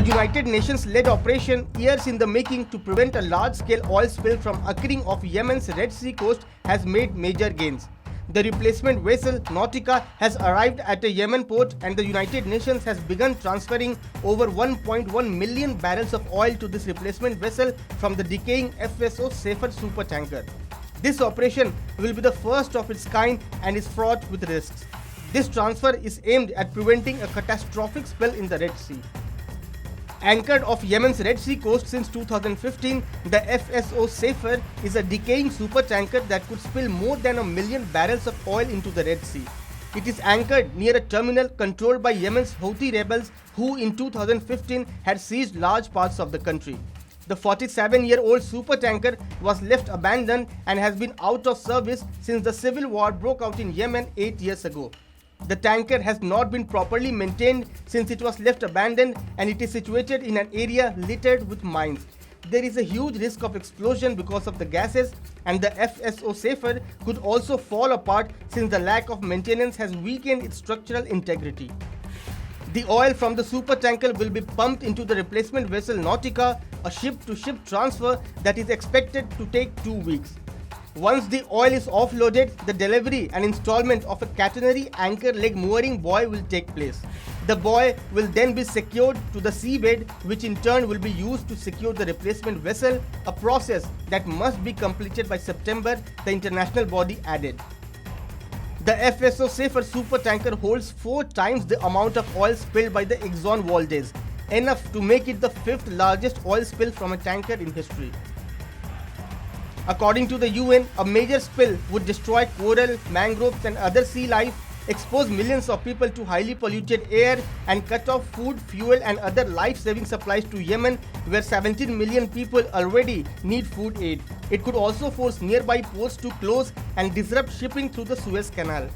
United Nations-led operation, years in the making to prevent a large-scale oil spill from occurring off Yemen's Red Sea coast, has made major gains. The replacement vessel Nautica has arrived at a Yemen port, and the United Nations has begun transferring over 1.1 million barrels of oil to this replacement vessel from the decaying FSO Safer supertanker. This operation will be the first of its kind and is fraught with risks. This transfer is aimed at preventing a catastrophic spill in the Red Sea. Anchored off Yemen's Red Sea coast since 2015, the FSO Safer is a decaying supertanker that could spill more than 1 million barrels of oil into the Red Sea. It is anchored near a terminal controlled by Yemen's Houthi rebels, who in 2015 had seized large parts of the country. The 47-year-old supertanker was left abandoned and has been out of service since the civil war broke out in Yemen 8 years ago. The tanker has not been properly maintained since it was left abandoned, and it is situated in an area littered with mines. There is a huge risk of explosion because of the gases, and the FSO Safer could also fall apart since the lack of maintenance has weakened its structural integrity. The oil from the supertanker will be pumped into the replacement vessel Nautica, a ship-to-ship transfer that is expected to take 2 weeks. Once the oil is offloaded, the delivery and installment of a catenary anchor leg mooring buoy will take place. The buoy will then be secured to the seabed, which in turn will be used to secure the replacement vessel, a process that must be completed by September, the international body added. The FSO Safer supertanker holds 4 times the amount of oil spilled by the Exxon Valdez, enough to make it the 5th largest oil spill from a tanker in history. According to the UN, a major spill would destroy coral, mangroves and other sea life, expose millions of people to highly polluted air, and cut off food, fuel and other life-saving supplies to Yemen, where 17 million people already need food aid. It could also force nearby ports to close and disrupt shipping through the Suez Canal.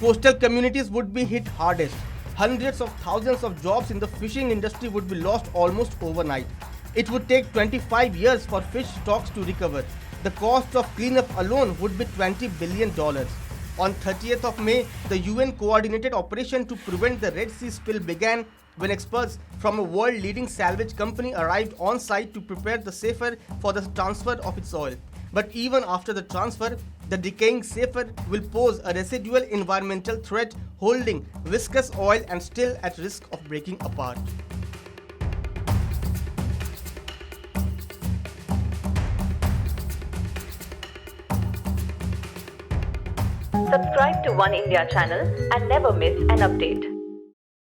Coastal communities would be hit hardest. Hundreds of thousands of jobs in the fishing industry would be lost almost overnight. It would take 25 years for fish stocks to recover. The cost of cleanup alone would be $20 billion. On 30th of May, the UN coordinated operation to prevent the Red Sea spill began when experts from a world-leading salvage company arrived on site to prepare the Safer for the transfer of its oil. But even after the transfer, the decaying Safer will pose a residual environmental threat, holding viscous oil and still at risk of breaking apart. Subscribe to Oneindia channel and never miss an update.